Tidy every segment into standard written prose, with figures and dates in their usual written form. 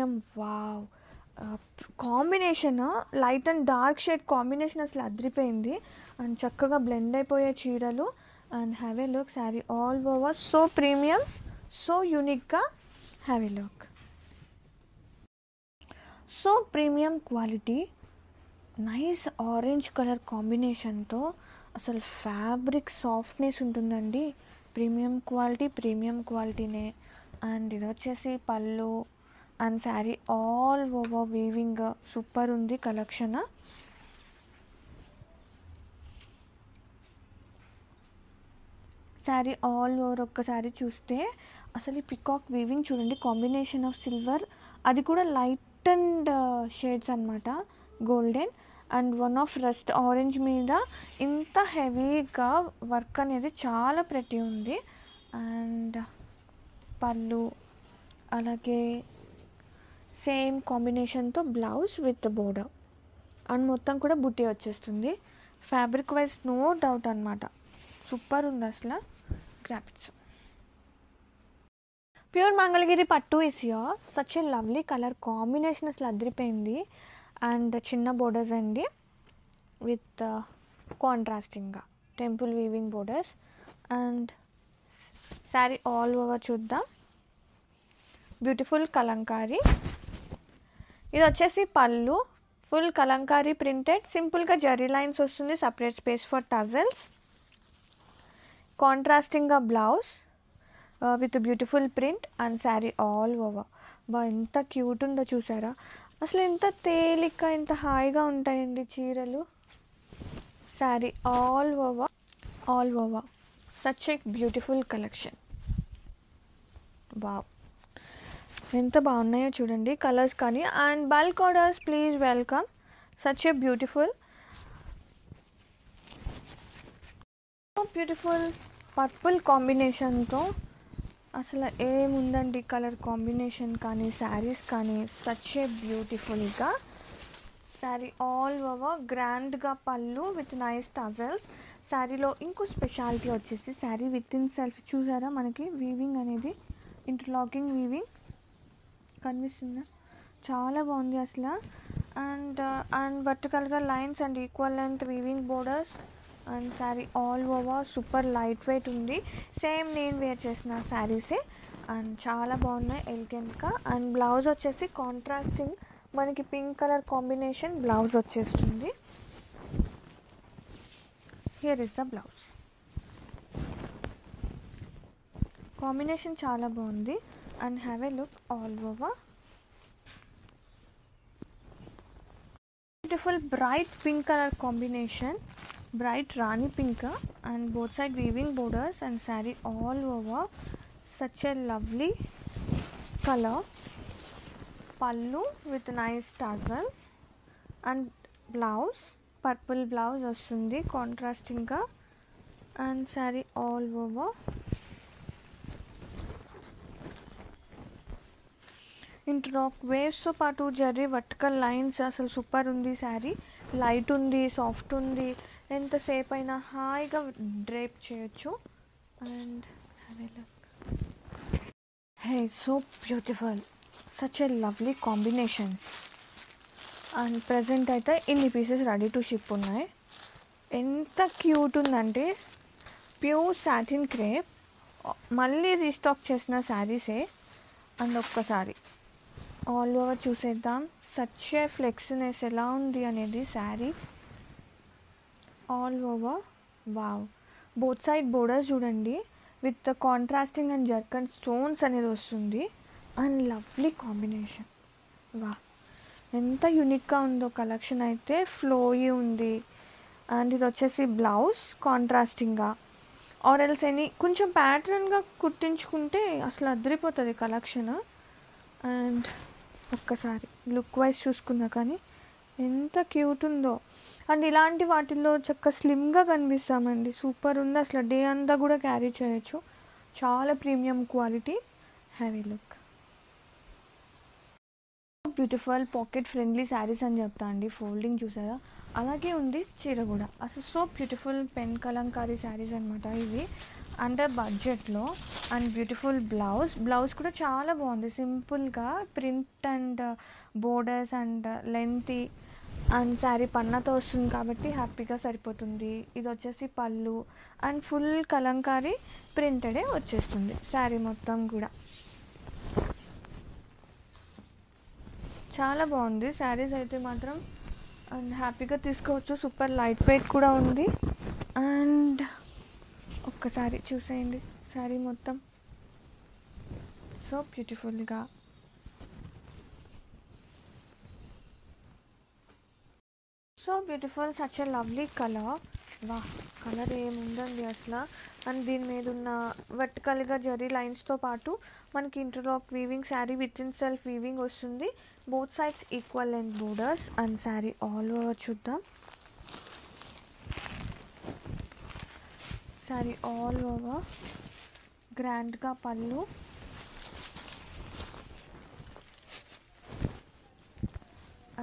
Premium. Wow! Combination light and dark shade combination అసలు అదిరిపోయింది. And చక్కగా బ్లెండ్ అయిపోయే చీరలు. And have a look, sari all over so premium, so యూనిక్గా. Have a look, so premium quality. Nice orange colour కాంబినేషన్తో అసలు fabric softness ఉంటుందండి. Premium క్వాలిటీనే. అండ్ ఇది వచ్చేసి pallu and sari all over weaving super ఉంది కలెక్షన్. శారీ ఆల్ ఓవర్ ఒక్కసారి చూస్తే అసలు ఈ పికాక్ వీవింగ్ చూడండి, కాంబినేషన్ ఆఫ్ సిల్వర్, అది కూడా లైట్ అండ్ షేడ్స్ అనమాట, golden and one of rust orange మీద ఇంత హెవీగా వర్క్ అనేది చాలా ప్రెటీ ఉంది. అండ్ పళ్ళు అలాగే సేమ్ కాంబినేషన్తో బ్లౌజ్ విత్ బోర్డర్ అండ్ మొత్తం కూడా బుట్టి వచ్చేస్తుంది. ఫ్యాబ్రిక్ వైజ్ నో డౌట్ అనమాట, సూపర్ ఉంది అసలు. గ్రాఫిక్స్ ప్యూర్ మంగళగిరి పట్టు is here. Such a lovely colour combination, అసలు అదిరిపోయింది. అండ్ చిన్న బోర్డర్స్ అండి విత్ కాంట్రాస్టింగ్గా temple weaving borders. And sari all over చూద్దాం, బ్యూటిఫుల్ కలంకారీ. ఇది వచ్చేసి పళ్ళు, ఫుల్ కలంకారీ ప్రింటెడ్, సింపుల్గా జరీ లైన్స్ వస్తుంది, సపరేట్ స్పేస్ ఫర్ టజల్స్. కాంట్రాస్టింగ్గా blouse with beautiful print and sari all over. ఎంత క్యూట్ ఉందో చూసారా, అసలు ఎంత తేలిక ఎంత హాయిగా ఉంటాయండి చీరలు. Sari all over such a beautiful collection. Wow, ఎంత బాగున్నాయో చూడండి కలర్స్ కానీ. And bulk orders please welcome. Such a beautiful purple కాంబినేషన్తో అసలు ఏముందండి కలర్ కాంబినేషన్ కానీ శారీస్ కానీ. సచ్ ఏ బ్యూటిఫుల్గా శారీ ఆల్ ఓవర్ గ్రాండ్గా పళ్ళు విత్ నైస్ టజల్స్. శారీలో ఇంకో స్పెషాలిటీ వచ్చేసి శారీ విత్ ఇన్ సెల్ఫ్ చూసారా, మనకి వీవింగ్ అనేది ఇంటర్లాకింగ్ వీవింగ్ కనిపిస్తుందా, చాలా బాగుంది అసలు. అండ్ వర్టికల్గా lines and equal length weaving borders. And sari all over super light weight ఉంది, సేమ్ నేను వేర్ చేసిన శారీసే. అండ్ చాలా బాగున్నాయి ఎలిగెంట్గా. అండ్ బ్లౌజ్ వచ్చేసి కాంట్రాస్టింగ్ మనకి పింక్ కలర్ కాంబినేషన్ బ్లౌజ్ వచ్చేస్తుంది. Here is the blouse. Combination చాలా బాగుంది. And have a look all over. Beautiful bright pink colour combination, bright rani pink and both side weaving borders and saree all over. Such a lovely color. Pallu with nice tassels and blouse purple blouse vastundi contrasting ga. And saree all over. Interlock వేవ్స్తో పాటు zari vertical lines, అసలు super ఉంది sari. Light ఉంది, soft ఉంది, ఎంతసేపు అయినా హాయిగా drape చేయొచ్చు. And hey so beautiful, such a lovely combinations. And present అయితే ఇన్ని పీసెస్ రెడీ టు షిప్ ఉన్నాయి. ఎంత క్యూట్ ఉందంటే ప్యూర్ సాటిన్ క్రేప్, మళ్ళీ రీస్టాక్ చేసిన శారీసే. అండ్ ఒక్కసారి ఆల్ ఓవర్ చూసేద్దాం, సచ్ ఏ ఫ్లెక్సినెస్ ఎలా ఉంది అనేది sari all over. Wow, both side borders చూడండి with contrasting and zircon stones అనేది వస్తుంది. And lovely combination. వా, ఎంత యూనిక్గా ఉందో కలెక్షన్ అయితే. ఫ్లోయీ ఉంది. అండ్ ఇది వచ్చేసి బ్లౌజ్ కాంట్రాస్టింగ్గా ఆర్ ఎల్స్ ఎనీ కొంచెం ప్యాటర్న్గా కుట్టించుకుంటే అసలు అదిరిపోతుంది కలెక్షన్. అండ్ ఒక్కసారి లుక్ వైజ్ చూసుకున్నా కానీ ఎంత క్యూట్ ఉందో. అండ్ ఇలాంటి వాటిల్లో చక్కగా స్లిమ్గా కనిపిస్తామండి, సూపర్ ఉంది అసలు. డే అంతా కూడా క్యారీ చేయొచ్చు, చాలా premium quality. Have a look. Beautiful pocket friendly saris అని చెప్తా అండి. ఫోల్డింగ్ చూసారా, అలాగే ఉంది చీర కూడా. అసలు so beautiful pen Kalamkari saris అనమాట ఇవి. అండర్ బడ్జెట్లో అండ్ బ్యూటిఫుల్ బ్లౌజ్ కూడా చాలా బాగుంది. సింపుల్గా print and borders and lengthy and sari పన్నాతో వస్తుంది కాబట్టి హ్యాపీగా సరిపోతుంది. ఇది వచ్చేసి పళ్ళు అండ్ ఫుల్ కలంకారీ ప్రింటెడే వచ్చేస్తుంది శారీ మొత్తం కూడా. చాలా బాగుంది శారీస్ అయితే మాత్రం, అండ్ హ్యాపీగా తీసుకోవచ్చు. సూపర్ లైట్ వెయిట్ కూడా ఉంది. అండ్ ఒక్కసారి చూసేయండి శారీ మొత్తం సో బ్యూటిఫుల్గా. So beautiful, such a lovely colour. వా, కలర్ ఏముందండి అసలు. అండ్ దీని మీద ఉన్న వర్టికల్గా జరీ లైన్స్తో పాటు మనకి interlock weaving, sari with in self weaving వస్తుంది. Both sides equal length borders and sari all over చూద్దాం. శారీ ఆల్ ఓవర్ గ్రాండ్గా పళ్ళు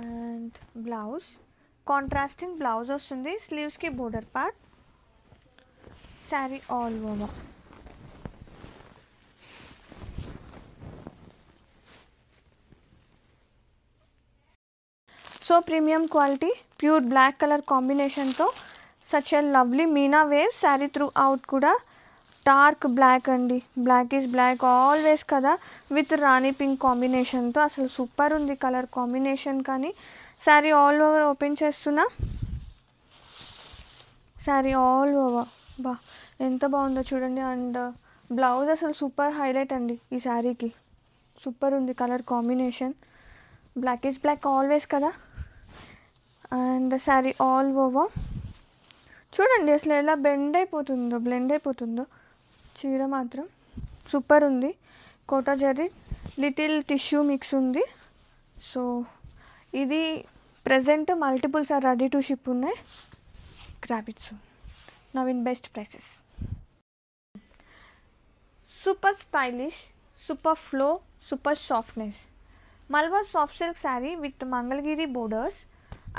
అండ్ బ్లౌజ్, కాంట్రాస్టింగ్ బ్లౌజ్ వస్తుంది. స్లీవ్స్కి border part, sari all over. So premium quality pure black colour కాంబినేషన్తో such a lovely meena weave sari throughout కూడా dark black అండి. Black is black always కదా, with rani pink కాంబినేషన్తో అసలు సూపర్ ఉంది కలర్ కాంబినేషన్. కానీ శారీ ఆల్ ఓవర్ ఓపెన్ చేస్తున్నా, శారీ ఆల్ ఓవర్ బా ఎంత బాగుందో చూడండి. అండ్ బ్లౌజ్ అసలు సూపర్ హైలైట్ అండి ఈ శారీకి. సూపర్ ఉంది colour combination. Black is black always కదా. అండ్ శారీ ఆల్ ఓవర్ చూడండి అసలు ఎలా బ్లెండ్ అయిపోతుందో చీర మాత్రం సూపర్ ఉంది. Kota zari little tissue mix ఉంది. సో ఇది present multiples are ready to ship ఉన్నాయి. Grab it soon now in best prices. Super stylish, super flow, super softness Malabar soft silk sari with Mangalagiri borders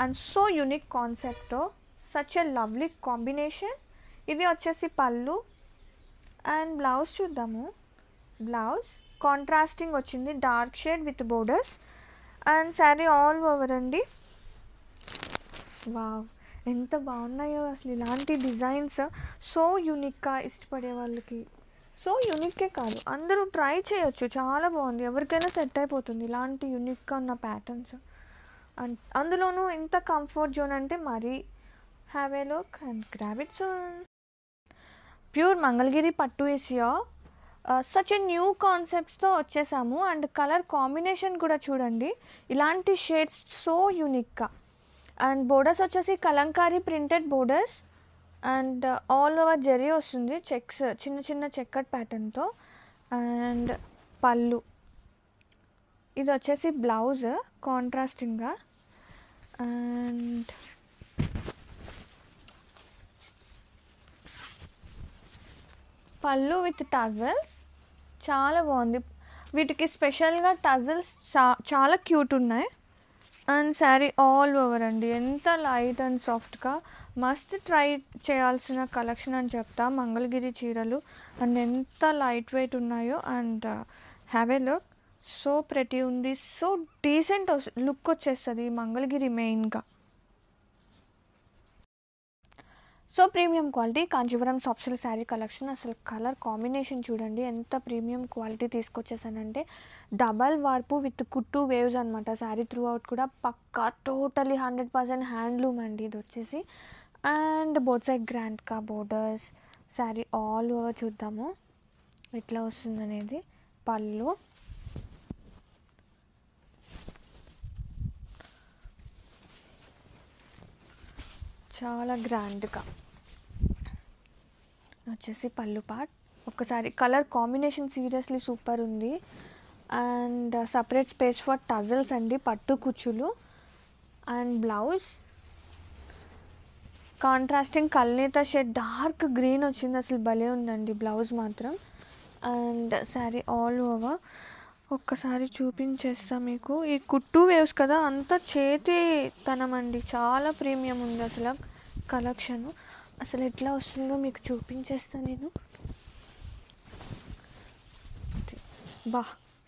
and so unique కాన్సెప్ట్తో such a lovely combination. ఇది వచ్చేసి pallu and blouse చూద్దాము. Blouse contrasting వచ్చింది, dark shade with borders and sari all over అండి. Wow, ఎంత బాగున్నాయో అసలు ఇలాంటి డిజైన్స్. సో యూనిక్గా ఇష్టపడే వాళ్ళకి, సో యూనిక్కే కాదు అందరూ ట్రై చేయొచ్చు. చాలా బాగుంది, ఎవరికైనా సెట్ అయిపోతుంది ఇలాంటి యూనిక్గా ఉన్న ప్యాటర్న్స్. అండ్ అందులోనూ ఇంత కంఫర్ట్ జోన్ అంటే మరీ. Have a look and grab it soon. Pure Mangalagiri పట్టు ఏసియా సచ్ ఎ న్యూ కాన్సెప్ట్స్తో వచ్చేసాము. అండ్ కలర్ కాంబినేషన్ కూడా చూడండి, ఇలాంటి షేడ్స్ సో యూనిక్గా. అండ్ బోర్డర్స్ వచ్చేసి Kalamkari printed borders and all over zari వస్తుంది, చెక్స్ చిన్న చిన్న చెక్కట్ ప్యాటర్న్తో. అండ్ పళ్ళు, ఇది వచ్చేసి బ్లౌజ్ కాంట్రాస్టింగ్గా. అండ్ పళ్ళు విత్ టజల్స్ చాలా బాగుంది. వీటికి స్పెషల్గా టజల్స్ చాలా క్యూట్ ఉన్నాయి. అండ్ శారీ ఆల్ ఓవర్ అండి, ఎంత లైట్ అండ్ సాఫ్ట్గా మస్ట్ ట్రై చేయాల్సిన కలెక్షన్ అని చెప్తా. మంగళగిరి చీరలు అండ్ ఎంత లైట్ వెయిట్ ఉన్నాయో. And have a look, so pretty ఉంది, సో డీసెంట్ లుక్ వచ్చేస్తుంది మంగళగిరి మెయిన్గా. So premium quality Kanjeevaram soft silk sari collection. అసలు కలర్ కాంబినేషన్ చూడండి ఎంత ప్రీమియం క్వాలిటీ తీసుకొచ్చేసానంటే, డబల్ వార్పు విత్ కుట్టు వేవ్స్ అనమాట. శారీ త్రూ అవుట్ కూడా పక్కా టోటలీ 100% హ్యాండ్లూమ్ అండి ఇది వచ్చేసి. అండ్ బోత్ సైడ్ గ్రాండ్గా బోర్డర్స్, శారీ ఆల్ ఓవర్ చూద్దాము ఎట్లా వస్తుందనేది. పళ్ళు, చాలా గ్రాండ్గా వచ్చేసి పళ్ళు పార్ట్. ఒక్కసారి కలర్ కాంబినేషన్ సీరియస్లీ సూపర్ ఉంది. And separate space for tassels అండి, పట్టు కుచ్చులు. అండ్ బ్లౌజ్ కాంట్రాస్టింగ్ కల్నేత షేడ్ డార్క్ గ్రీన్ వచ్చింది, అసలు భలే ఉందండి బ్లౌజ్ మాత్రం. అండ్ శారీ ఆల్ ఓవర్ ఒక్కసారి చూపించేస్తా మీకు. ఈ కుట్టు వేవ్స్ కదా, అంత చేతితనం అండి, చాలా ప్రీమియం ఉంది అసలు కలెక్షన్. అసలు ఎట్లా వస్తుందో మీకు చూపించేస్తాను నేను. బా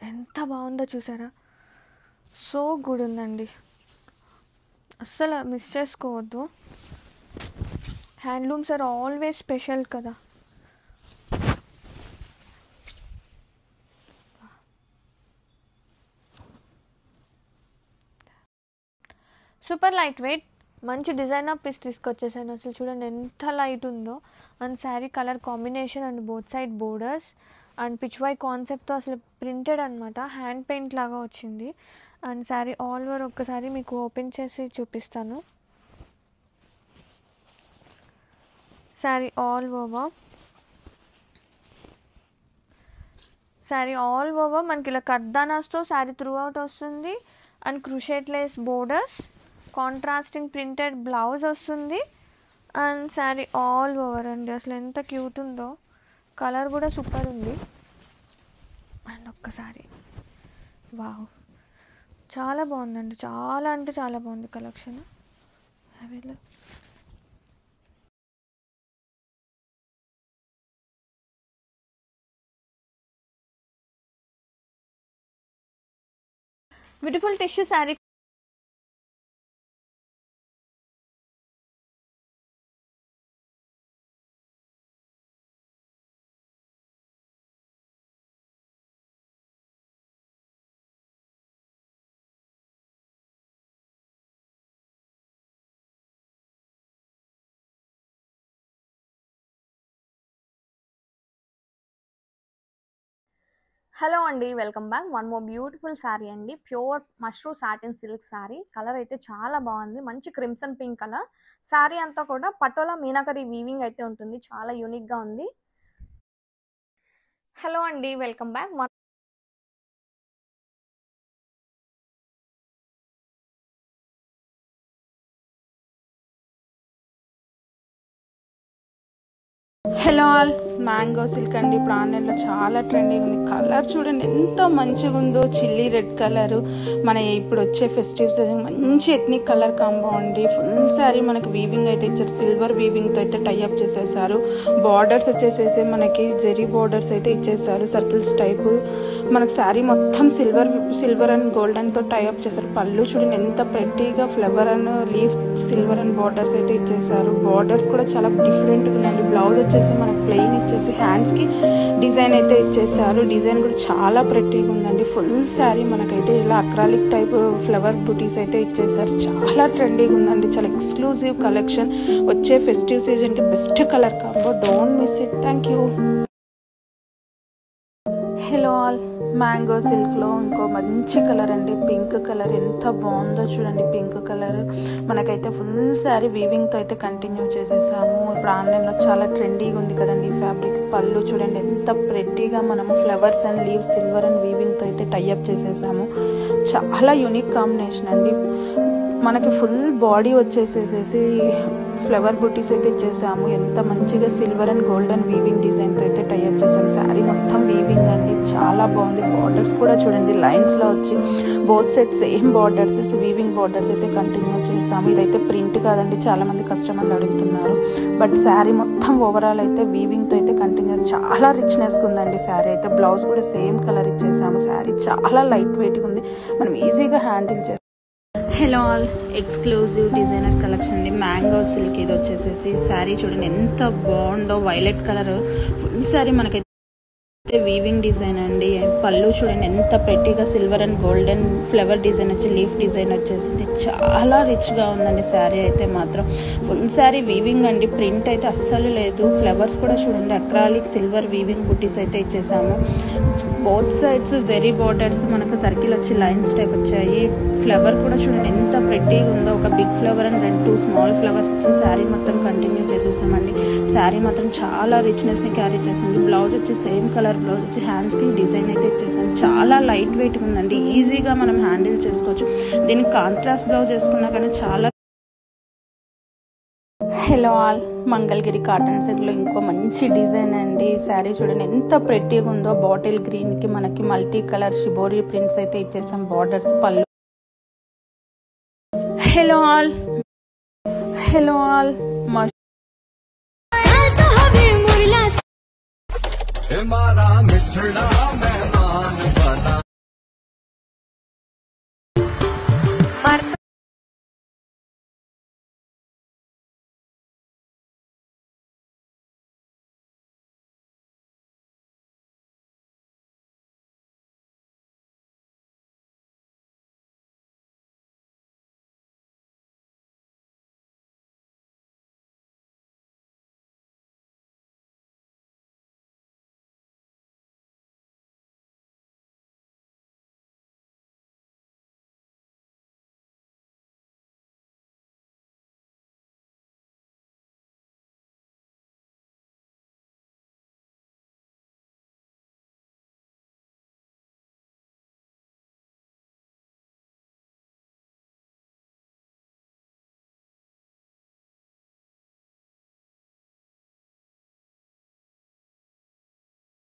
ఎంత బాగుందో చూసారా, సో గుడ్ ఉందండి, అస్సలు మిస్ చేసుకోవద్దు. హ్యాండ్లూమ్స్ ఆర్ ఆల్వేస్ స్పెషల్ కదా. సూపర్ లైట్ వెయిట్ మంచి డిజైనర్ పీస్ తీసుకొచ్చేసాను. అసలు చూడండి ఎంత లైట్ ఉందో. And sari colour combination and both side borders and Pichwai కాన్సెప్ట్తో అసలు ప్రింటెడ్ అనమాట, హ్యాండ్ పెయింట్ లాగా వచ్చింది. అండ్ శారీ ఆల్ ఓవర్ ఒక్కసారి మీకు ఓపెన్ చేసి చూపిస్తాను. శారీ ఆల్ ఓవర్ మనకి ఇలా కర్దానాస్తో శారీ త్రూ అవుట్ వస్తుంది. And crochet lace borders, contrasting printed blouse వస్తుంది. అండ్ శారీ ఆల్ ఓవర్ అండి, అసలు ఎంత క్యూట్ ఉందో, కలర్ కూడా సూపర్ ఉంది. అండ్ ఒక్కసారి వావ్, చాలా బాగుందండి, చాలా అంటే చాలా బాగుంది collection. Available beautiful tissue sari. Hello అండి, welcome back. One more beautiful sari అండి, pure mushroom satin silk sari. Colour అయితే చాలా బాగుంది, మంచి క్రిమ్సన్ పింక్ కలర్. శారీ అంతా కూడా పటోలా మీనాకరీ వీవింగ్ అయితే ఉంటుంది, చాలా యూనిక్గా ఉంది. హలో అండి, welcome back. Hello all, mango silk అండి. ఇప్పుడు ఆన్లైన్లో చాలా ట్రెండింగ్ ఉంది. కలర్ చూడండి ఎంత మంచిగా ఉందో, చిల్లీ రెడ్ కలరు. మన ఇప్పుడు వచ్చే ఫెస్టివ్ సీజన్ మంచి ఎథ్నిక్ కలర్ కాంబో అండి. ఫుల్ శారీ మనకి వీవింగ్ అయితే ఇచ్చారు, సిల్వర్ వీవింగ్తో అయితే టైఅప్ చేసేసారు. బార్డర్స్ వచ్చేసేసి మనకి జెరీ బార్డర్స్ అయితే ఇచ్చేసారు, సర్కిల్స్ టైపు. మనకి శారీ మొత్తం సిల్వర్ అండ్ గోల్డెన్తో టైఅప్ చేశారు. పళ్ళు చూడండి ఎంత ప్రెట్టీగా flower and leaf silver and borders అయితే ఇచ్చేసారు. బార్డర్స్ కూడా చాలా డిఫరెంట్గా ఉన్నాయండి. బ్లౌజ్ వచ్చేసి మనకు ప్లెయిన్ ఇచ్చేసి హ్యాండ్స్కి డిజైన్ అయితే ఇచ్చేసారు. డిజైన్ కూడా చాలా ప్రెట్టీగా ఉందండి. ఫుల్ శారీ మనకైతే ఇలా అక్రాలిక్ టైప్ ఫ్లవర్ బుటీస్ అయితే ఇచ్చేసారు. చాలా ట్రెండీగా ఉందండి, చాలా ఎక్స్క్లూజివ్ కలెక్షన్. వచ్చే ఫెస్టివ్ సీజన్కి best colour combo, don't miss it. Thank you. Hello all, mango సిల్క్లో ఇంకో మంచి కలర్ అండి, పింక్ కలర్. ఎంత బాగుందో చూడండి, పింక్ కలర్. మనకైతే ఫుల్ శారీ వీవింగ్తో అయితే కంటిన్యూ చేసేసాము. ఇప్పుడు ఆన్లైన్లో చాలా ట్రెండీగా ఉంది కదండి ఈ ఫ్యాబ్రిక్. పళ్ళు చూడండి ఎంత ప్రెట్టీగా మనము flowers and leaves silver and వీవింగ్తో అయితే టైఅప్ చేసేసాము. చాలా యూనిక్ కాంబినేషన్ అండి. మనకి ఫుల్ బాడీ వచ్చేసేసి ఫ్లవర్ బుటీస్ అయితే ఇచ్చేసాము. ఎంత మంచిగా సిల్వర్ అండ్ గోల్డెన్ వీవింగ్ డిజైన్తో అయితే టైఅప్ చేసాము. శారీ మొత్తం వీవింగ్ అండి, చాలా బాగుంది. బార్డర్స్ కూడా చూడండి లైన్స్లో వచ్చి both side same borders, weaving borders అయితే కంటిన్యూ చేసాము. ఇదైతే ప్రింట్ కాదండి, చాలా మంది కస్టమర్లు అడుగుతున్నారు. బట్ శారీ మొత్తం ఓవరాల్ అయితే వీవింగ్తో అయితే కంటిన్యూ, చాలా రిచ్నెస్గా ఉందండి శారీ అయితే. బ్లౌజ్ కూడా సేమ్ కలర్ ఇచ్చేసాము. శారీ చాలా లైట్ వెయిట్గా ఉంది, మనం ఈజీగా హ్యాండిల్ చేస్తాం. Hello all, exclusive designer collection అండి, మ్యాంగో సిల్క్. ఇది వచ్చేసేసి శారీ చూడండి ఎంత బాగుందో, వైలెట్ కలర్. ఫుల్ శారీ మనకైతే వీవింగ్ డిజైన్ అండి. పళ్ళు చూడండి ఎంత ప్రెట్టీగా silver and golden flower design వచ్చి లీఫ్ డిజైన్ వచ్చేసింది. చాలా రిచ్గా ఉందండి శారీ అయితే మాత్రం. ఫుల్ శారీ వీవింగ్ అండి, ప్రింట్ అయితే అస్సలు లేదు. ఫ్లవర్స్ కూడా చూడండి అక్రాలిక్ సిల్వర్ వీవింగ్ బుటీస్ అయితే ఇచ్చేసాము. బోత్ సైడ్స్ జెరీ బార్డర్స్ మనకు సర్కిల్ వచ్చి లైన్స్ టైప్ వచ్చాయి. ఫ్లవర్ కూడా చూడండి ఎంత ప్రెట్టీగా ఉందో, ఒక big flower and 2 small flowers ఇచ్చి శారీ మొత్తం కంటిన్యూ చేసేసామండి. శారీ మాత్రం చాలా రిచ్నెస్ని క్యారీ చేసింది. బ్లౌజ్ వచ్చి సేమ్ కలర్ బ్లౌజ్ వచ్చి హ్యాండ్స్కి డిజైన్ అయితే ఇచ్చేసాను. చాలా లైట్ వెయిట్ ఉందండి, ఈజీగా మనం హ్యాండిల్ చేసుకోవచ్చు. దీనికి కాంట్రాస్ట్ బ్లౌజ్ వేసుకున్నా కానీ చాలా. హలో ఆల్, మంగళగిరి కాటన్ సెట్లో ఇంకో మంచి డిజైన్ అండి. శారీ చూడండి ఎంత ప్రెట్టీగా ఉందో, బాటిల్ గ్రీన్కి మనకి మల్టీ కలర్ షిబోరి ప్రింట్స్ అయితే ఇచ్చేసాం. బార్డర్స్, పళ్ళు. హలో ఆల్, హలో ఆల్, हमारा मिठड़ा